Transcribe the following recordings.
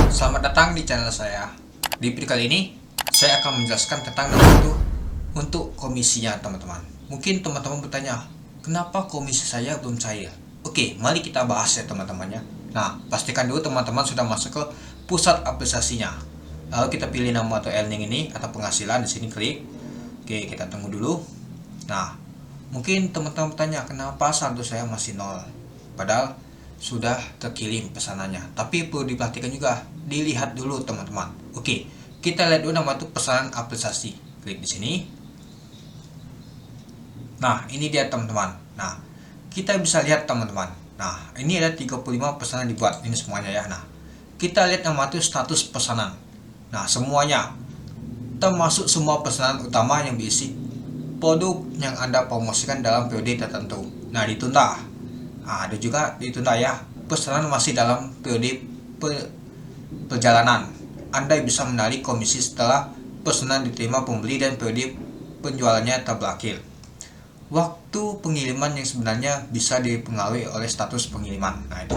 Selamat datang di channel saya. Di video kali ini, saya akan menjelaskan tentang nama itu untuk komisinya teman-teman. Mungkin teman-teman bertanya, kenapa komisi saya belum cair? Oke, mari kita bahas ya teman-temannya. Nah, pastikan dulu teman-teman sudah masuk ke pusat aplikasinya. Lalu kita pilih nama atau earning ini atau penghasilan, di sini klik. Oke, kita tunggu dulu. Nah, mungkin teman-teman bertanya, kenapa saldo saya masih nol? Padahal sudah terkirim pesanannya, tapi perlu diperhatikan juga, dilihat dulu teman-teman. Oke, kita lihat dulu nama itu pesanan aplikasi. Klik di sini. Nah, ini dia teman-teman. Nah, kita bisa lihat teman-teman. Nah, ini ada 35 pesanan dibuat, ini semuanya ya. Nah, kita lihat nama itu status pesanan. Nah, semuanya termasuk semua pesanan utama yang berisi produk yang Anda promosikan dalam periode tertentu. Nah, ditunda. Nah, ada juga ditunda ya, pesanan masih dalam periode perjalanan. Anda bisa menarik komisi setelah pesanan diterima pembeli dan periode penjualannya terberakhir. Waktu pengiriman yang sebenarnya bisa dipengaruhi oleh status pengiriman. Nah, itu.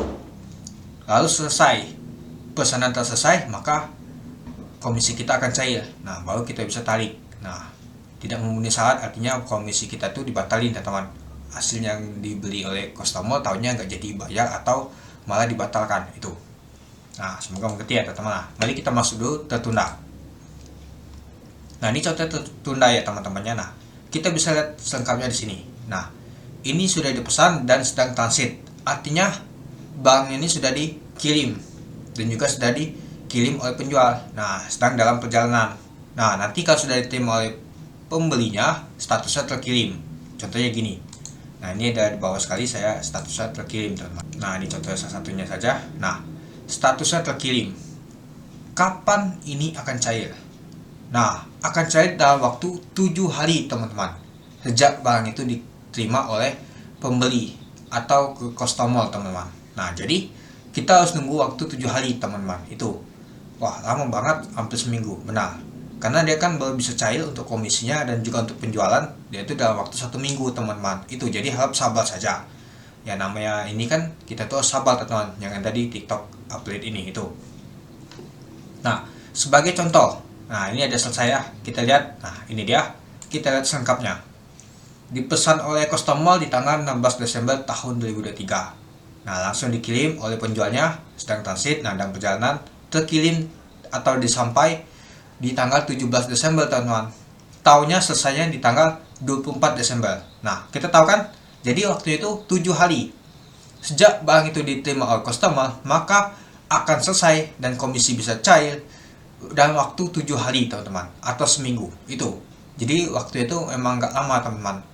Lalu selesai pesanan terselesai, maka komisi kita akan cair. Nah, baru kita bisa tarik. Nah, tidak memenuhi syarat artinya komisi kita tuh dibatalin teman-teman. Hasil yang dibeli oleh customer tahunya nggak jadi bayar atau malah dibatalkan itu. Nah, semoga mengerti ya teman-teman. Nah, mari kita masuk dulu tertunda. Nah, ini contoh tertunda ya teman-temannya. Nah, kita bisa lihat selengkapnya di sini. Nah, ini sudah dipesan dan sedang transit. Artinya barang ini sudah dikirim dan juga sudah dikirim oleh penjual. Nah, sedang dalam perjalanan. Nah, nanti kalau sudah diterima oleh pembelinya, statusnya terkirim. Contohnya gini. Nah, ini ada di bawah sekali saya statusnya terkirim teman-teman. Nah, ini contoh salah satunya saja. Nah, statusnya terkirim. Kapan ini akan cair? Nah, akan cair dalam waktu 7 hari teman-teman. Sejak barang itu diterima oleh pembeli atau ke customer teman-teman. Nah, jadi kita harus nunggu waktu 7 hari teman-teman. Itu. Wah, lama banget, hampir seminggu. Benar. Karena dia kan baru bisa cair untuk komisinya dan juga untuk penjualan, dia itu dalam waktu 1 minggu teman-teman. Itu jadi harap sabar saja. Ya namanya ini kan kita tuh sabar teman-teman, yang ada di TikTok upload ini itu. Nah, sebagai contoh, nah ini ada selesai ya, kita lihat. Nah, ini dia, kita lihat selengkapnya. Dipesan oleh customer di tanggal 16 Desember tahun 2023. Nah, langsung dikirim oleh penjualnya, sedang transit, nah dalam perjalanan, terkirim atau disampai di tanggal 17 Desember teman-teman. Tahunnya selesainya di tanggal 24 Desember. Nah, kita tahu kan? Jadi waktu itu 7 hari. Sejak barang itu diterima oleh customer, maka akan selesai dan komisi bisa cair dalam waktu 7 hari teman-teman, atau seminggu. Itu. Jadi waktu itu emang nggak lama teman-teman.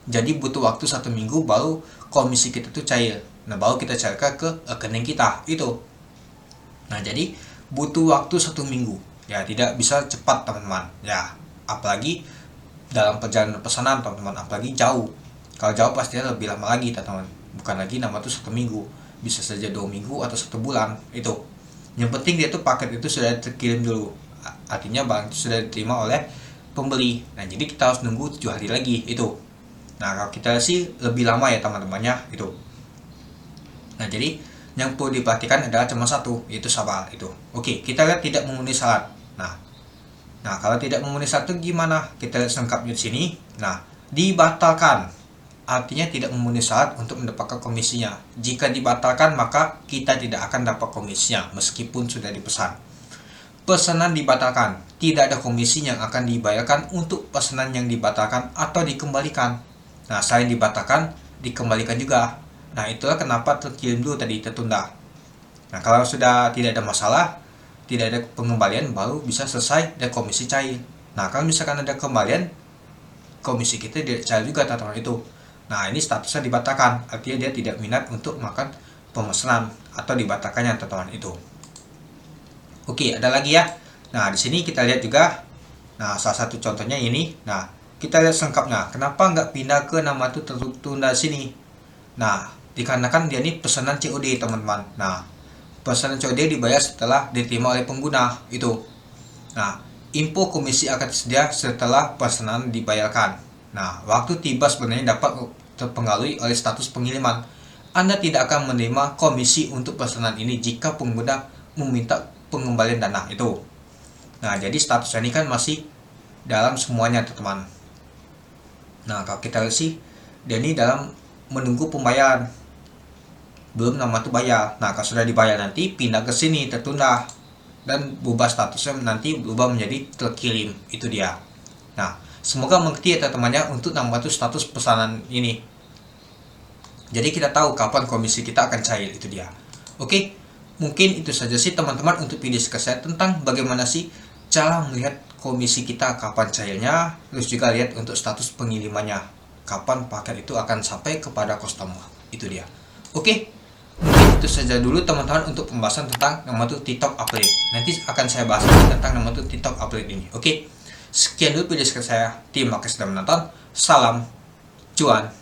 Jadi butuh waktu 1 minggu baru komisi kita tuh cair. Nah, baru kita cairkan ke rekening kita. Itu. Nah, jadi butuh waktu 1 minggu. Ya, tidak bisa cepat teman-teman. Ya, apalagi dalam perjalanan pesanan teman-teman, apalagi jauh. Kalau jauh pastinya lebih lama lagi teman-teman. Bukan lagi nama itu 1 minggu, bisa saja 2 minggu atau 1 bulan. Itu. Yang penting dia tuh paket itu sudah terkirim dulu. Artinya barang itu sudah diterima oleh pembeli. Nah, jadi kita harus nunggu 7 hari lagi itu. Nah, kalau kita sih lebih lama ya teman-temannya itu. Nah, jadi yang perlu diperhatikan adalah cuma satu, yaitu sabar itu. Oke, kita lihat tidak memenuhi syarat. Nah, kalau tidak memenuhi syarat itu gimana? Kita lihat selengkapnya di sini. Nah, dibatalkan. Artinya tidak memenuhi syarat untuk mendapatkan komisinya. Jika dibatalkan, maka kita tidak akan dapat komisinya meskipun sudah dipesan. Pesanan dibatalkan. Tidak ada komisi yang akan dibayarkan untuk pesanan yang dibatalkan atau dikembalikan. Nah, selain dibatalkan, dikembalikan juga. Nah, itulah kenapa terkirim dulu tadi, tertunda. Nah, kalau sudah tidak ada masalah, tidak ada pengembalian, baru bisa selesai dan komisi cair. Nah, kalau misalkan ada kembalian, komisi kita tidak cair juga teman-teman itu. Nah, ini statusnya dibatalkan, artinya dia tidak minat untuk makan pemesanan atau dibatalkannya teman-teman itu. Oke, ada lagi ya. Nah, di sini kita lihat juga. Nah, salah satu contohnya ini. Nah, kita lihat selengkapnya. Kenapa nggak pindah ke nama itu tertunda sini? Nah, dikarenakan dia ini pesanan COD teman-teman. Nah, pesanan COD dibayar setelah diterima oleh pengguna itu. Nah, info komisi akan tersedia setelah pesanan dibayarkan. Nah, waktu tiba sebenarnya dapat terpengaruhi oleh status pengiriman. Anda tidak akan menerima komisi untuk pesanan ini jika pengguna meminta pengembalian dana itu. Nah, jadi statusnya ini kan masih dalam semuanya teman-teman. Nah, kalau kita lihat sih, dia ini dalam menunggu pembayaran, belum nama tuh bayar. Nah, kalau sudah dibayar nanti pindah ke sini tertunda dan berubah statusnya nanti berubah menjadi terkirim, itu dia. Nah, semoga mengerti ya teman-temannya untuk nama tuh status pesanan ini. Jadi kita tahu kapan komisi kita akan cair, itu dia. Oke, mungkin itu saja sih teman-teman untuk video saya tentang bagaimana sih cara melihat komisi kita kapan cairnya, terus juga lihat untuk status pengirimannya, kapan paket itu akan sampai kepada customer, itu dia. Oke, mungkin itu saja dulu teman-teman untuk pembahasan tentang nama tuh TikTok update. Nanti akan saya bahas tentang nama tuh TikTok update ini. Oke, sekian dulu video saya. Terima kasih sudah menonton. Salam cuan.